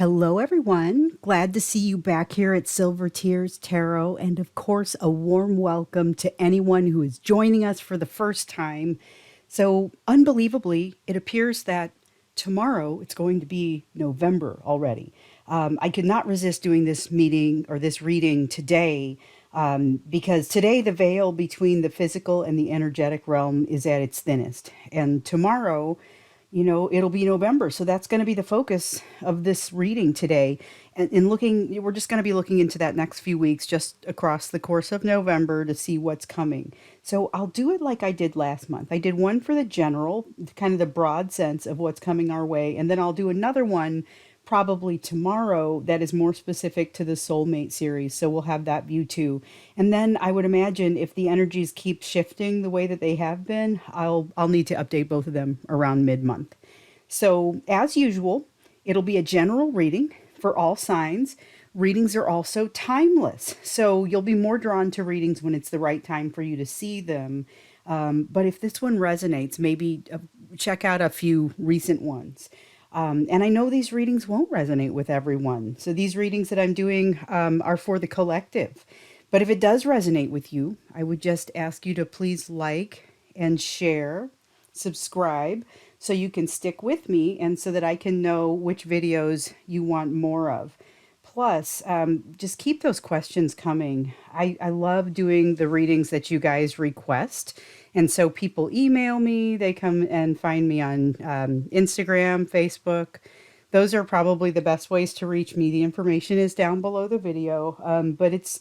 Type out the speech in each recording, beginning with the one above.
Hello, everyone. Glad to see you back here at Silver Tears Tarot. And of course, a warm welcome to anyone who is joining us for the first time. So, unbelievably, it appears that tomorrow it's going to be November already. I could not resist doing this meeting or this reading today because today the veil between the physical and the energetic realm is at its thinnest. And tomorrow, it'll be November. So that's going to be the focus of this reading today. And looking, we're just going to be looking into that next few weeks, just across the course of November to see what's coming. So I'll do it like I did last month. I did one for the general, kind of the broad sense of what's coming our way. And then I'll do another one probably tomorrow that is more specific to the soulmate series, so we'll have that view too. And then I would imagine if the energies keep shifting the way that they have been, I'll need to update both of them around mid-month. So as usual, it'll be a general reading for all signs. Readings are also timeless, so you'll be more drawn to readings when it's the right time for you to see them. But if this one resonates, maybe check out a few recent ones. And I know these readings won't resonate with everyone. So these readings that I'm doing are for the collective. But if it does resonate with you, I would just ask you to please like and share, subscribe, so you can stick with me and so that I can know which videos you want more of. Plus, just keep those questions coming. I love doing the readings that you guys request. And so people email me, they come and find me on Instagram, Facebook. Those are probably the best ways to reach me. The information is down below the video, but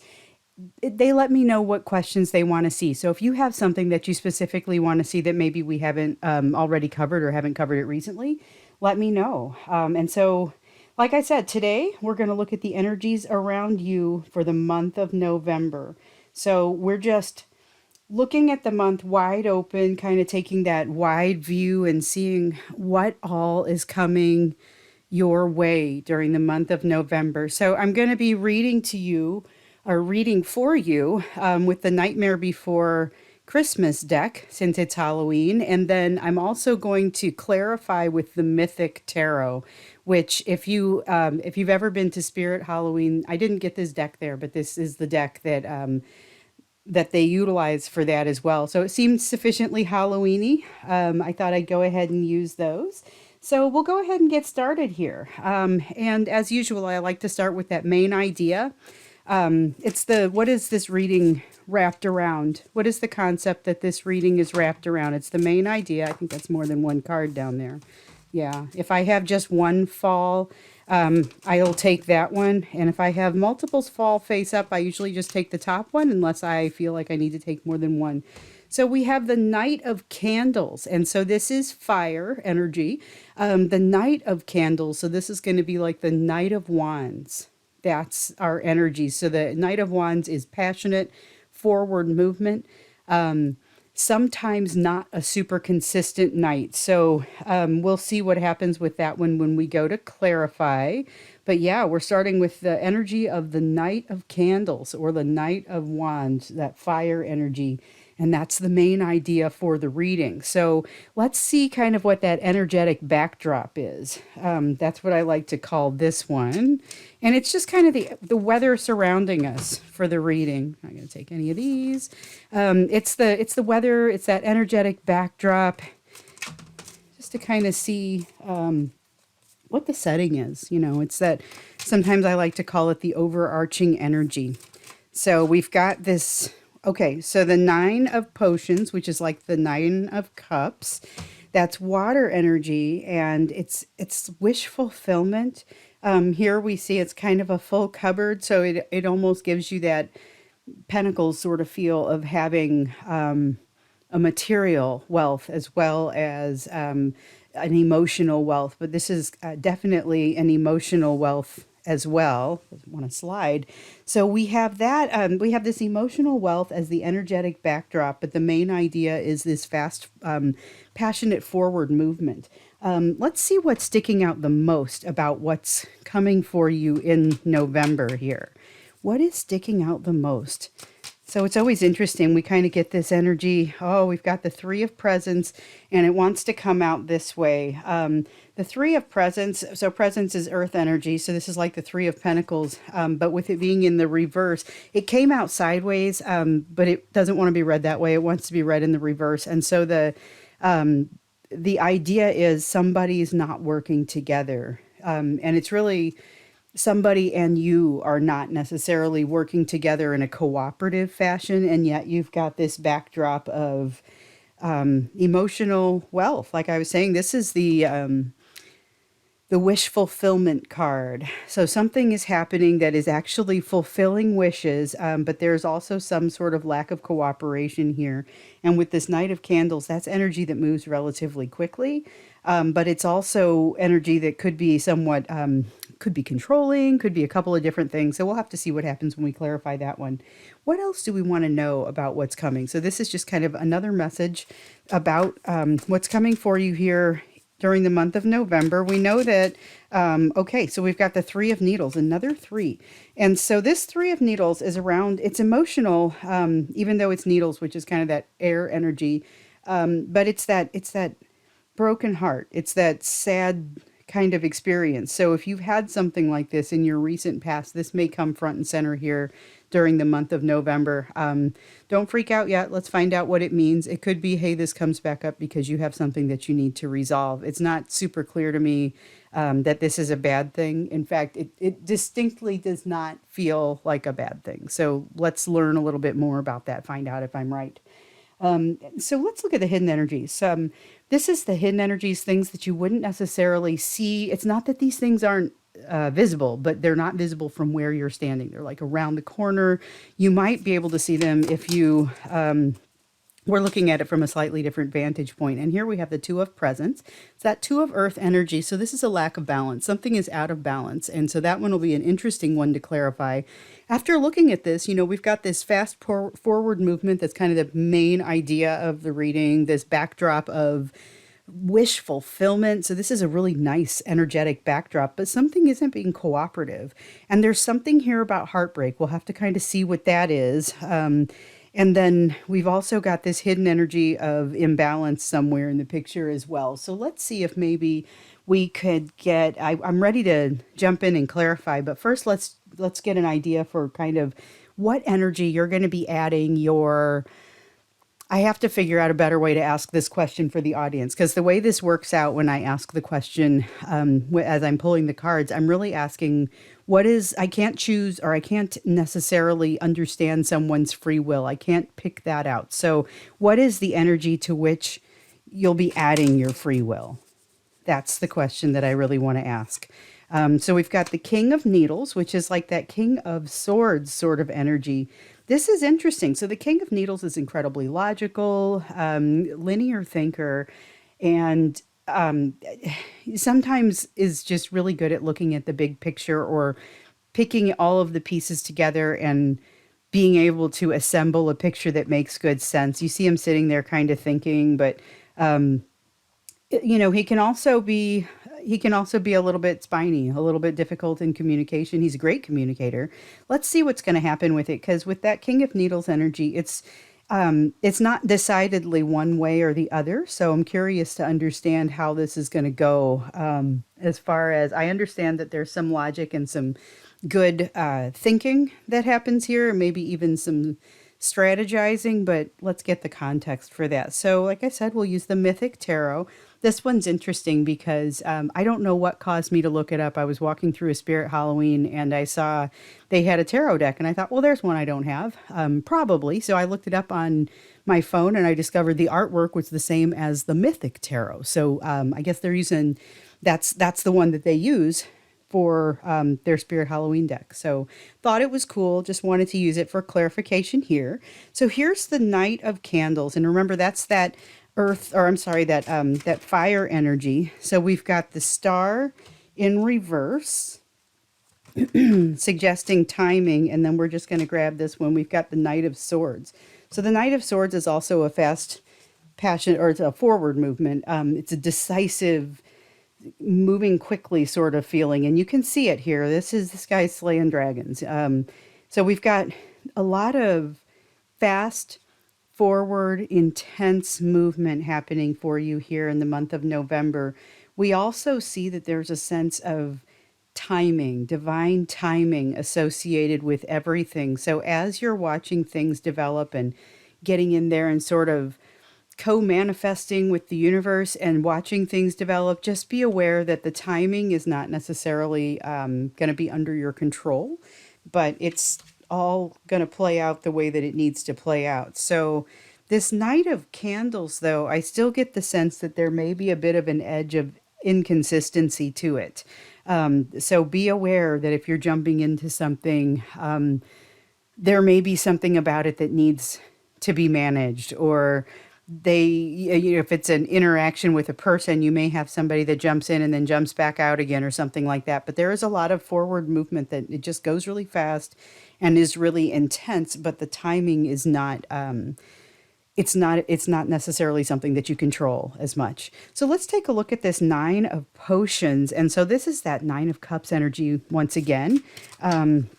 they let me know what questions they want to see. So if you have something that you specifically want to see that maybe we haven't already covered or haven't covered it recently, let me know. And so, like I said, today we're going to look at the energies around you for the month of November. So we're just looking at the month wide open, kind of taking that wide view and seeing what all is coming your way during the month of November. So I'm going to be reading to you or reading for you with the Nightmare Before Christmas deck, since it's Halloween. And then I'm also going to clarify with the Mythic Tarot, which if you've ever been to Spirit Halloween, I didn't get this deck there, but this is the deck that they utilize for that as well. So it seemed sufficiently Halloweeny. I thought I'd go ahead and use those. So we'll go ahead and get started here. And as usual, I like to start with that main idea. What is this reading wrapped around? What is the concept that this reading is wrapped around? It's the main idea. I think that's more than one card down there. Yeah, if I have just one fall, I'll take that one. And if I have multiples fall face up, I usually just take the top one unless I feel like I need to take more than one. So we have the Knight of Candles. And so this is fire energy. The Knight of Candles. So this is going to be like the Knight of Wands. That's our energy. So the Knight of Wands is passionate, forward movement. Sometimes not a super consistent knight. So we'll see what happens with that one when we go to clarify. But yeah, we're starting with the energy of the Knight of Candles or the Knight of Wands, that fire energy. And that's the main idea for the reading. So let's see kind of what that energetic backdrop is. That's what I like to call this one. And it's just kind of the weather surrounding us for the reading. I'm not going to take any of these. It's the weather. It's that energetic backdrop. Just to kind of see what the setting is. It's that sometimes I like to call it the overarching energy. So we've got this. Okay, so the Nine of Potions, which is like the Nine of Cups, that's water energy, and it's wish fulfillment. Here we see it's kind of a full cupboard, so it almost gives you that Pentacles sort of feel of having a material wealth as well as an emotional wealth. But this is definitely an emotional wealth as well. Doesn't want to slide. So we have that. We have this emotional wealth as the energetic backdrop, but the main idea is this fast, passionate forward movement. Let's see what's sticking out the most about what's coming for you in November here. What is sticking out the most? So it's always interesting. We kind of get this energy. Oh, we've got the Three of Presents, and it wants to come out this way. The Three of Presents. So Presence is earth energy. So this is like the Three of Pentacles, but with it being in the reverse, it came out sideways, but it doesn't want to be read that way. It wants to be read in the reverse. And so the idea is somebody's not working together. And it's really somebody and you are not necessarily working together in a cooperative fashion. And yet you've got this backdrop of emotional wealth. Like I was saying, this is the wish fulfillment card. So something is happening that is actually fulfilling wishes, but there's also some sort of lack of cooperation here. And with this Knight of Candles, that's energy that moves relatively quickly, but it's also energy that could be somewhat, could be controlling, could be a couple of different things. So we'll have to see what happens when we clarify that one. What else do we want to know about what's coming? So this is just kind of another message about what's coming for you here during the month of November. We know that, okay, so we've got the Three of Needles, another three. And so this Three of Needles is around, it's emotional, even though it's needles, which is kind of that air energy. But it's that broken heart. It's that sad kind of experience. So if you've had something like this in your recent past, this may come front and center here during the month of November. Don't freak out yet. Let's find out what it means. It could be, hey, this comes back up because you have something that you need to resolve. It's not super clear to me that this is a bad thing. In fact, it distinctly does not feel like a bad thing. So let's learn a little bit more about that, find out if I'm right. So let's look at the hidden energies. This is the hidden energies, things that you wouldn't necessarily see. It's not that these things aren't visible, but they're not visible from where you're standing. They're like around the corner. You might be able to see them if you we're looking at it from a slightly different vantage point. And here we have the Two of Presents. It's that Two of Earth energy. So this is a lack of balance. Something is out of balance. And so that one will be an interesting one to clarify. After looking at this, we've got this fast forward movement. That's kind of the main idea of the reading, this backdrop of wish fulfillment. So this is a really nice energetic backdrop, but something isn't being cooperative. And there's something here about heartbreak. We'll have to kind of see what that is. And then we've also got this hidden energy of imbalance somewhere in the picture as well. So let's see if maybe we could get, I'm ready to jump in and clarify, but first let's get an idea for kind of what energy you're going to be adding your, I have to figure out a better way to ask this question for the audience, because the way this works out when I ask the question, as I'm pulling the cards, I'm really asking what is, I can't choose, or I can't necessarily understand someone's free will. I can't pick that out. So what is the energy to which you'll be adding your free will? That's the question that I really want to ask. So we've got the King of Needles, which is like that King of Swords sort of energy. This is interesting. So the King of Needles is incredibly logical, linear thinker, and sometimes is just really good at looking at the big picture or picking all of the pieces together and being able to assemble a picture that makes good sense. You see him sitting there kind of thinking, but he can also be a little bit spiny, a little bit difficult in communication. He's a great communicator. Let's see what's going to happen with it, because with that King of Needles energy, it's not decidedly one way or the other. So I'm curious to understand how this is going to go. As far as I understand that there's some logic and some good thinking that happens here, maybe even some strategizing, but let's get the context for that. So like I said, we'll use the Mythic Tarot. This one's interesting because I don't know what caused me to look it up. I was walking through a Spirit Halloween and I saw they had a tarot deck and I thought, well, there's one I don't have, probably. So I looked it up on my phone and I discovered the artwork was the same as the Mythic Tarot. So I guess they're using, that's the one that they use for their Spirit Halloween deck. So thought it was cool. Just wanted to use it for clarification here. So here's the Knight of Candles. And remember, that's that earth, or I'm sorry, that fire energy. So we've got the Star in reverse, suggesting timing. And then we're just going to grab this one. We've got the Knight of Swords. So the Knight of Swords is also a fast passion, or it's a forward movement. It's a decisive, moving quickly sort of feeling, and you can see it here. This guy's slaying dragons. So we've got a lot of fast forward intense movement happening for you here in the month of November. We also see that there's a sense of timing, divine timing associated with everything. So as you're watching things develop and getting in there and sort of co-manifesting with the universe and watching things develop, just be aware that the timing is not necessarily going to be under your control, but it's all going to play out the way that it needs to play out. So this Knight of Candles, though, I still get the sense that there may be a bit of an edge of inconsistency to it. So be aware that if you're jumping into something, there may be something about it that needs to be managed, or if it's an interaction with a person, you may have somebody that jumps in and then jumps back out again or something like that. But there is a lot of forward movement that it just goes really fast and is really intense, but the timing is not it's not necessarily something that you control as much. So let's take a look at this Nine of Potions. And so this is that Nine of Cups energy once again. Let's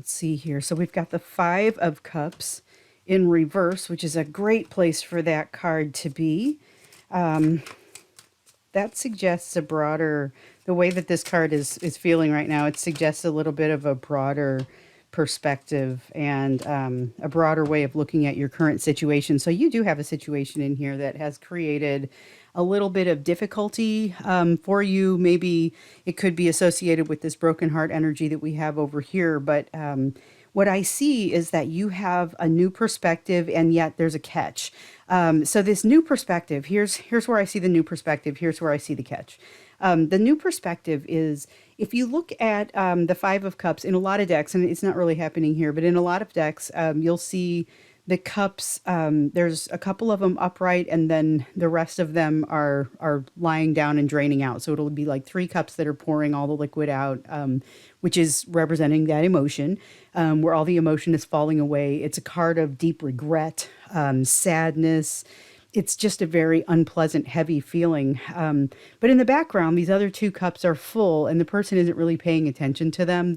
see here. So we've got the Five of Cups in reverse, which is a great place for that card to be. That suggests a broader, the way that this card is feeling right now, it suggests a little bit of a broader perspective and a broader way of looking at your current situation. So you do have a situation in here that has created a little bit of difficulty for you. Maybe it could be associated with this broken heart energy that we have over here. But what I see is that you have a new perspective, and yet there's a catch. So this new perspective, here's where I see the new perspective. Here's where I see the catch. The new perspective is, if you look at the Five of Cups in a lot of decks, and it's not really happening here, but in a lot of decks, you'll see the cups. There's a couple of them upright, and then the rest of them are lying down and draining out. So it'll be like three cups that are pouring all the liquid out, which is representing that emotion, where all the emotion is falling away. It's a card of deep regret, sadness. It's just a very unpleasant, heavy feeling. But in the background, these other two cups are full, and the person isn't really paying attention to them.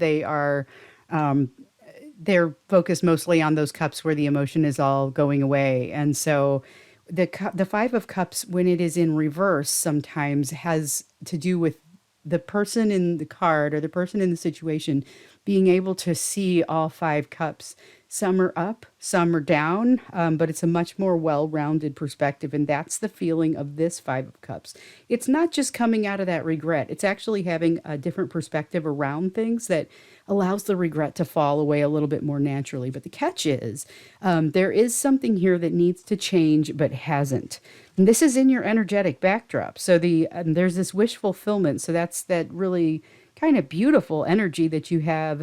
They're focused mostly on those cups where the emotion is all going away. And so the Five of Cups, when it is in reverse, sometimes has to do with the person in the card or the person in the situation being able to see all five cups. Some are up, some are down, but it's a much more well-rounded perspective, and that's the feeling of this Five of Cups. It's not just coming out of that regret. It's actually having a different perspective around things that allows the regret to fall away a little bit more naturally. But the catch is, there is something here that needs to change but hasn't. And this is in your energetic backdrop. So there's this wish fulfillment. So that's that really kind of beautiful energy that you have,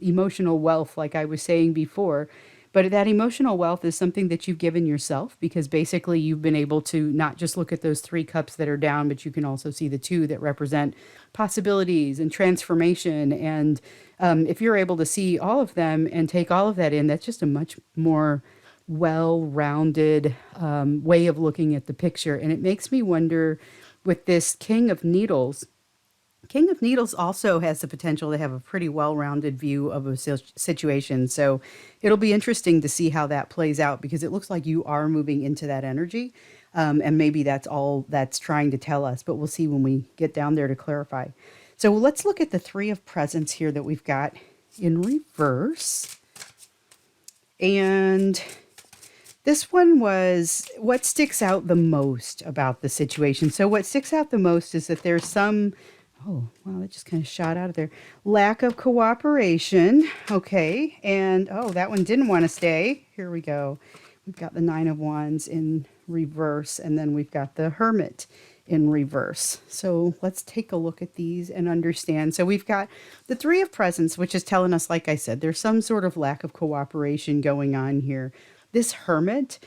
emotional wealth, like I was saying before. But that emotional wealth is something that you've given yourself, because basically you've been able to not just look at those three cups that are down, but you can also see the two that represent possibilities and transformation. And if you're able to see all of them and take all of that in, that's just a much more well-rounded way of looking at the picture. And it makes me wonder, with this King of Needles, King of Needles also has the potential to have a pretty well-rounded view of a situation. So it'll be interesting to see how that plays out, because it looks like you are moving into that energy. And maybe that's all that's trying to tell us, but we'll see when we get down there to clarify. So let's look at the Three of Presents here that we've got in reverse. And this one was what sticks out the most about the situation. So what sticks out the most is that there's some, oh, wow, that just kind of shot out of there. Lack of cooperation. Okay. And, oh, that one didn't want to stay. Here we go. We've got the Nine of Wands in reverse, and then we've got the Hermit in reverse. So let's take a look at these and understand. So we've got the Three of Presents, which is telling us, like I said, there's some sort of lack of cooperation going on here. This Hermit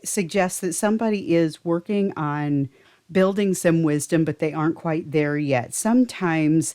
suggests that somebody is working on building some wisdom, but they aren't quite there yet. Sometimes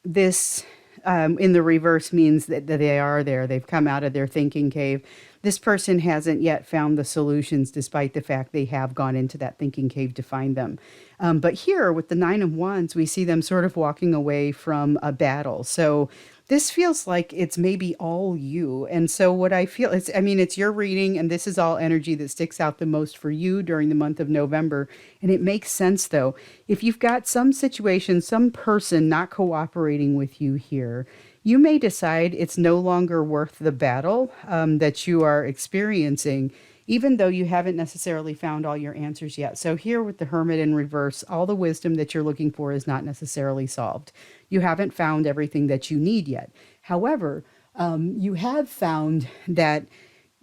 this in the reverse means that they are there. They've come out of their thinking cave. this person hasn't yet found the solutions despite the fact they have gone into that thinking cave to find them. But here with the Nine of Wands, we see them sort of walking away from a battle. So this feels like it's maybe all you. And so what I feel is, I mean, it's your reading, and this is all energy that sticks out the most for you during the month of November. And it makes sense though. If you've got some situation, some person not cooperating with you here, you may decide it's no longer worth the battle that you are experiencing, even though you haven't necessarily found all your answers yet. So, here with the Hermit in reverse, all the wisdom that you're looking for is not necessarily solved. You haven't found everything that you need yet. However, you have found that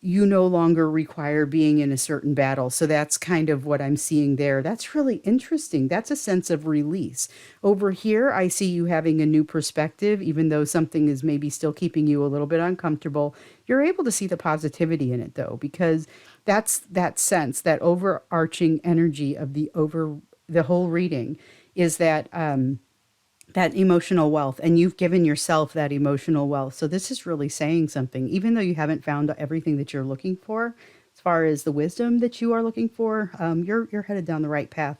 you no longer require being in a certain battle. So that's kind of what I'm seeing there. That's really interesting. That's a sense of release. Over here, I see you having a new perspective, even though something is maybe still keeping you a little bit uncomfortable. You're able to see the positivity in it though, because that's that sense, that overarching energy of the whole reading is that emotional wealth, and you've given yourself that emotional wealth. So this is really saying something, even though you haven't found everything that you're looking for as far as the wisdom that you are looking for. You're headed down the right path.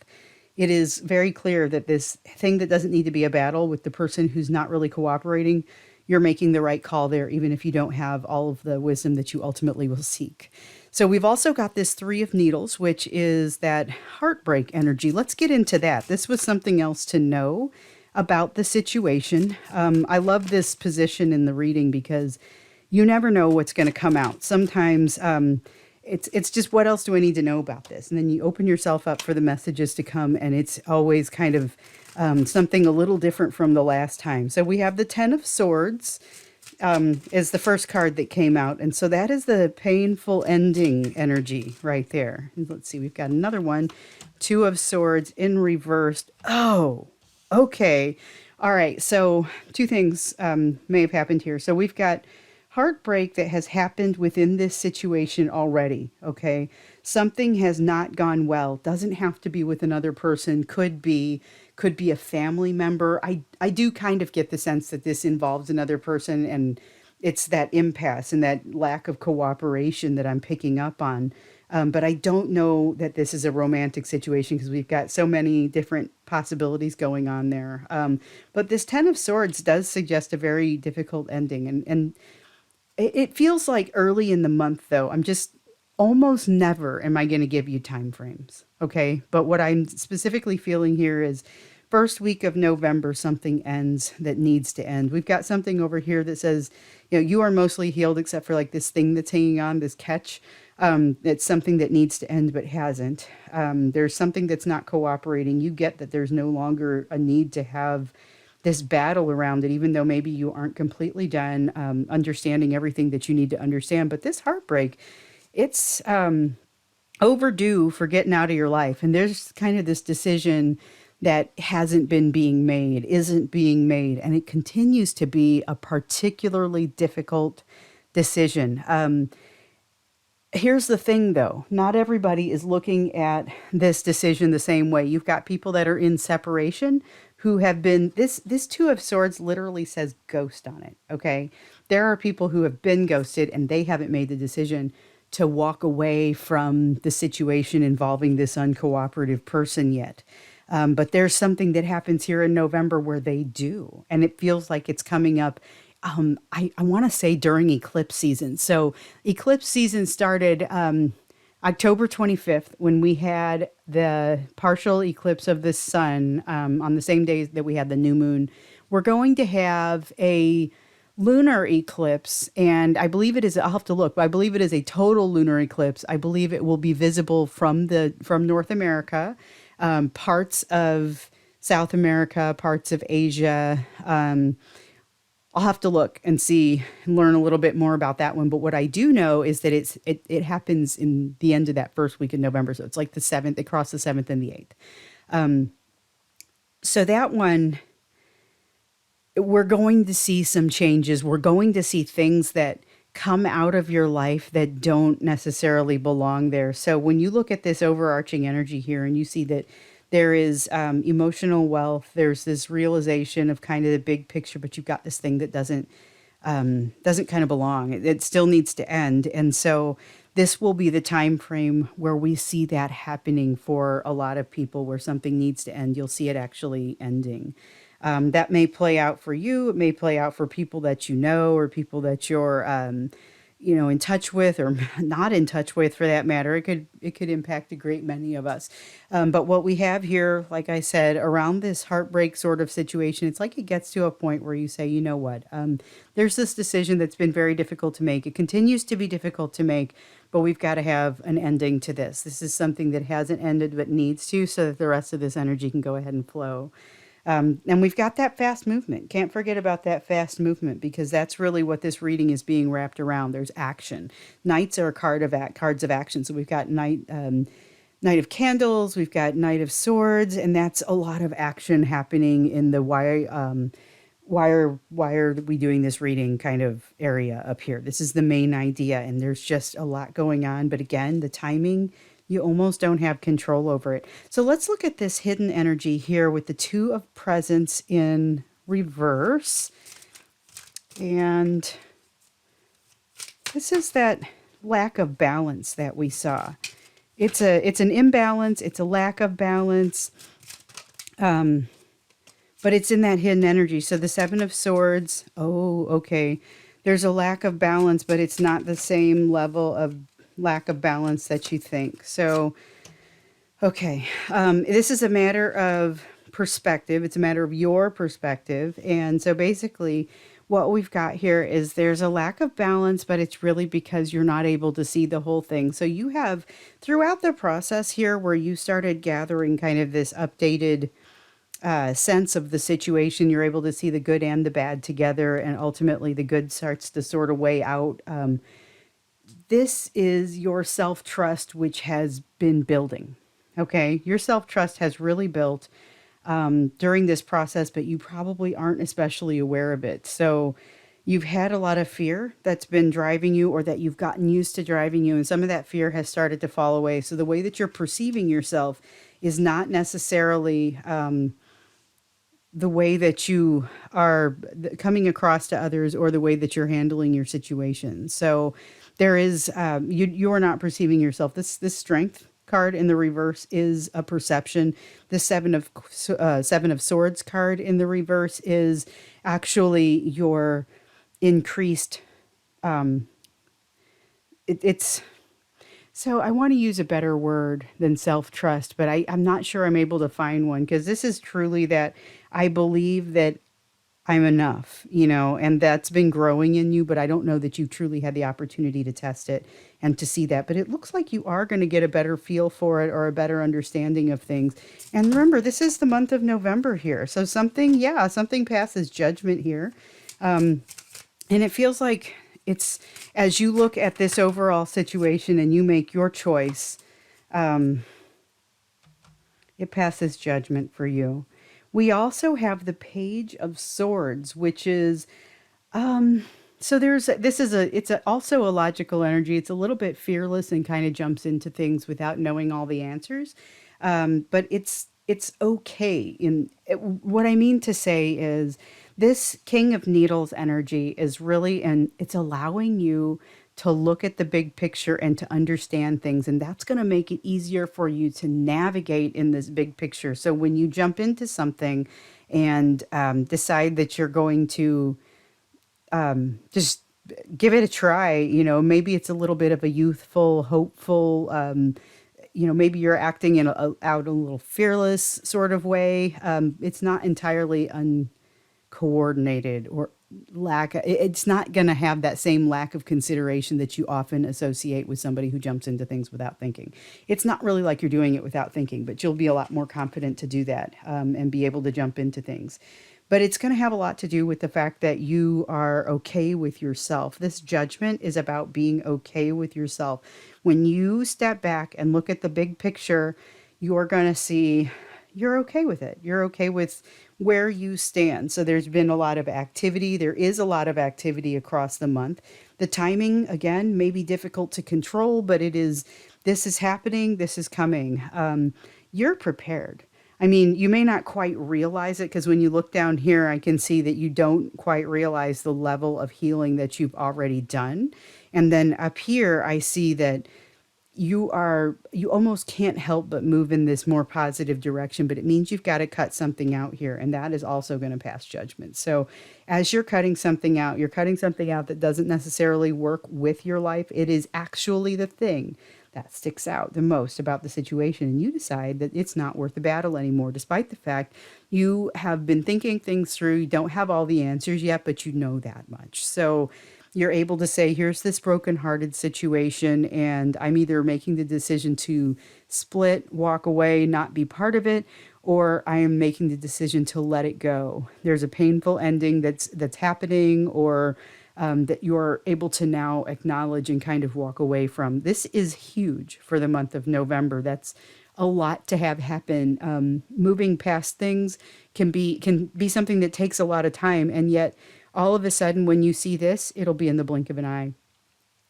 It is very clear that this thing that doesn't need to be a battle with the person who's not really cooperating, you're making the right call there, even if you don't have all of the wisdom that you ultimately will seek. So we've also got this Three of Needles, which is that heartbreak energy. Let's get into that. This was something else to know about the situation. I love this position in the reading because you never know what's going to come out. Sometimes it's just, what else do I need to know about this? And then you open yourself up for the messages to come, and it's always kind of something a little different from the last time. So we have the Ten of Swords is the first card that came out. And so that is the painful ending energy right there. And let's see, we've got another one. Two of Swords in reversed. Oh, okay. All right. So two things may have happened here. So we've got heartbreak that has happened within this situation already. Okay. Something has not gone well. Doesn't have to be with another person. Could be a family member. I do kind of get the sense that this involves another person, and it's that impasse and that lack of cooperation that I'm picking up on. But I don't know that this is a romantic situation because we've got so many different possibilities going on there. But this Ten of Swords does suggest a very difficult ending. And it feels like early in the month, though. I'm just almost never am I going to give you time frames. Okay. But what I'm specifically feeling here is first week of November, something ends that needs to end. We've got something over here that says, you are mostly healed except for like this thing that's hanging on, this catch. It's something that needs to end but hasn't. There's something that's not cooperating. You get that there's no longer a need to have this battle around it, even though maybe you aren't completely done understanding everything that you need to understand. But this heartbreak, it's overdue for getting out of your life. And there's kind of this decision that hasn't been being made, isn't being made, and it continues to be a particularly difficult decision. Here's the thing though, not everybody is looking at this decision the same way. You've got people that are in separation who have been, this Two of Swords literally says ghost on it, okay? There are people who have been ghosted and they haven't made the decision to walk away from the situation involving this uncooperative person yet. But there's something that happens here in November where they do, and it feels like it's coming up. I want to say during eclipse season. So eclipse season started October 25th when we had the partial eclipse of the sun on the same day that we had the new moon. We're going to have a lunar eclipse, and I believe it is, I'll have to look, but I believe it is a total lunar eclipse. I believe it will be visible from North America, parts of South America, parts of Asia. I'll have to look and see and learn a little bit more about that one. But what I do know is that it happens in the end of that first week in November. So it's like the 7th, across the 7th and the 8th. So that one, we're going to see some changes. We're going to see things that come out of your life that don't necessarily belong there. So when you look at this overarching energy here and you see that there is emotional wealth, there's this realization of kind of the big picture, but you've got this thing that doesn't doesn't kind of belong. It still needs to end. And so this will be the time frame where we see that happening for a lot of people, where something needs to end. You'll see it actually ending. That may play out for you. It may play out for people that you know, or people that you're, in touch with, or not in touch with, for that matter. It could impact a great many of us. But what we have here, like I said, around this heartbreak sort of situation, it's like it gets to a point where you say, you know what, there's this decision that's been very difficult to make. It continues to be difficult to make, but we've got to have an ending to this. This is something that hasn't ended but needs to, so that the rest of this energy can go ahead and flow. And we've got that fast movement. Can't forget about that fast movement, because that's really what this reading is being wrapped around. There's action. Knights are a cards of action. So we've got Knight of Candles, we've got Knight of Swords, and that's a lot of action happening in the why are we doing this reading kind of area up here. This is the main idea, and there's just a lot going on. But again, the timing, you almost don't have control over it. So let's look at this hidden energy here with the Two of Presents in reverse. And this is that lack of balance that we saw. It's an imbalance. It's a lack of balance. But it's in that hidden energy. So the Seven of Swords. Oh, okay. There's a lack of balance, but it's not the same level of lack of balance that you think. So, okay. This is a matter of perspective. It's a matter of your perspective. And so basically what we've got here is there's a lack of balance, but it's really because you're not able to see the whole thing. So you have, throughout the process here, where you started gathering kind of this updated sense of the situation, you're able to see the good and the bad together, and ultimately the good starts to sort of weigh out. This is your self-trust, which has been building. Okay, your self-trust has really built during this process, but you probably aren't especially aware of it. So you've had a lot of fear that's been driving you, or that you've gotten used to driving you, and some of that fear has started to fall away. So the way that you're perceiving yourself is not necessarily the way that you are coming across to others, or the way that you're handling your situation. So there is, you are not perceiving yourself. This Strength card in the reverse is a perception. The Seven of Swords card in the reverse is actually your increased, it's, so I want to use a better word than self-trust, but I'm not sure I'm able to find one, because this is truly that I believe that I'm enough, and that's been growing in you, but I don't know that you truly had the opportunity to test it and to see that. But it looks like you are going to get a better feel for it, or a better understanding of things. And remember, this is the month of November here. So something passes judgment here. And it feels like it's, as you look at this overall situation and you make your choice, it passes judgment for you. We also have the Page of Swords, which is, so it's also a logical energy. It's a little bit fearless and kind of jumps into things without knowing all the answers. But it's okay. What I mean to say is, this King of Needles energy is really, and it's allowing you to look at the big picture and to understand things. And that's going to make it easier for you to navigate in this big picture. So when you jump into something and decide that you're going to just give it a try, maybe it's a little bit of a youthful, hopeful, maybe you're acting out a little fearless sort of way. It's not entirely uncoordinated, or it's not going to have that same lack of consideration that you often associate with somebody who jumps into things without thinking. It's not really like you're doing it without thinking, but you'll be a lot more confident to do that, and be able to jump into things. But it's going to have a lot to do with the fact that you are okay with yourself. This judgment is about being okay with yourself. When you step back and look at the big picture, you're going to see you're okay with it. You're okay with where you stand. So there's been a lot of activity. There is a lot of activity across the month. The timing, again, may be difficult to control, but this is happening. This is coming. You're prepared. I mean, you may not quite realize it because when you look down here, I can see that you don't quite realize the level of healing that you've already done. And then up here, I see that you almost can't help but move in this more positive direction, but it means you've got to cut something out here, and that is also going to pass judgment. So as you're cutting something out, you're cutting something out that doesn't necessarily work with your life. It is actually the thing that sticks out the most about the situation, and you decide that it's not worth the battle anymore, despite the fact you have been thinking things through. You don't have all the answers yet, but you know that much. So you're able to say, here's this brokenhearted situation, and I'm either making the decision to split, walk away, not be part of it, or I am making the decision to let it go. There's a painful ending that's happening, or that you're able to now acknowledge and kind of walk away from. This is huge for the month of November. That's a lot to have happen. Moving past things can be something that takes a lot of time, and yet all of a sudden, when you see this, it'll be in the blink of an eye.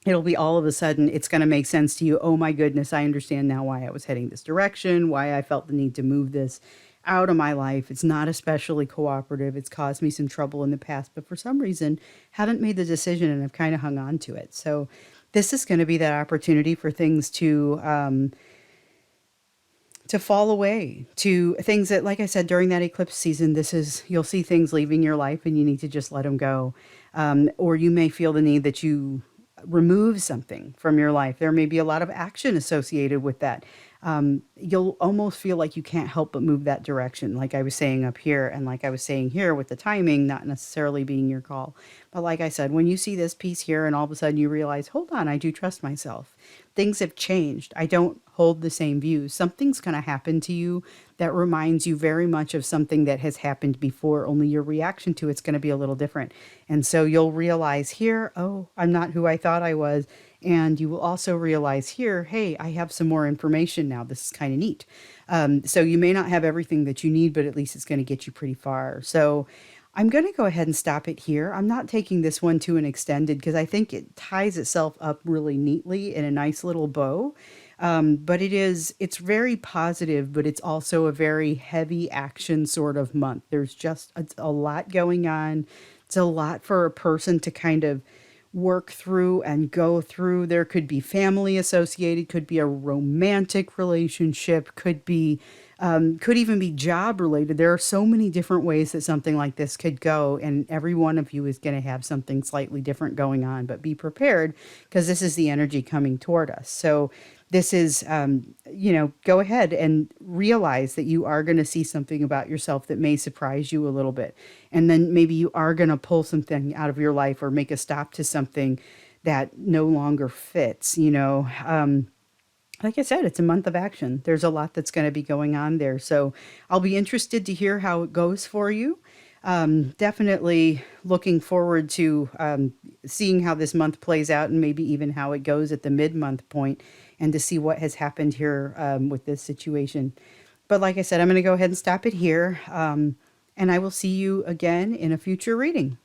It'll be all of a sudden, it's going to make sense to you. Oh my goodness, I understand now why I was heading this direction, why I felt the need to move this out of my life. It's not especially cooperative. It's caused me some trouble in the past, but for some reason, haven't made the decision and I've kind of hung on to it. So, this is going to be that opportunity for things to fall away, to things that, like I said, during that eclipse season, you'll see things leaving your life and you need to just let them go. Or you may feel the need that you remove something from your life. There may be a lot of action associated with that. You'll almost feel like you can't help but move that direction, like I was saying up here, and like I was saying here with the timing not necessarily being your call. But like I said, when you see this piece here and all of a sudden you realize, hold on, I do trust myself. Things have changed. I don't hold the same views. Something's going to happen to you that reminds you very much of something that has happened before, only your reaction to it's going to be a little different. And so you'll realize here, oh, I'm not who I thought I was. And you will also realize here, hey, I have some more information now. This is kind of neat. So you may not have everything that you need, but at least it's going to get you pretty far. So I'm going to go ahead and stop it here. I'm not taking this one to an extended because I think it ties itself up really neatly in a nice little bow. But it's very positive, but it's also a very heavy action sort of month. There's just a lot going on. It's a lot for a person to kind of work through and go through. There could be family associated, could be a romantic relationship, could even be job related. There are so many different ways that something like this could go, and every one of you is going to have something slightly different going on. But be prepared because this is the energy coming toward us. So this is, go ahead and realize that you are going to see something about yourself that may surprise you a little bit. And then maybe you are going to pull something out of your life or make a stop to something that no longer fits. Like I said, it's a month of action. There's a lot that's going to be going on there. So I'll be interested to hear how it goes for you. Definitely looking forward to seeing how this month plays out and maybe even how it goes at the mid-month point and to see what has happened here with this situation. But like I said, I'm going to go ahead and stop it here. And I will see you again in a future reading.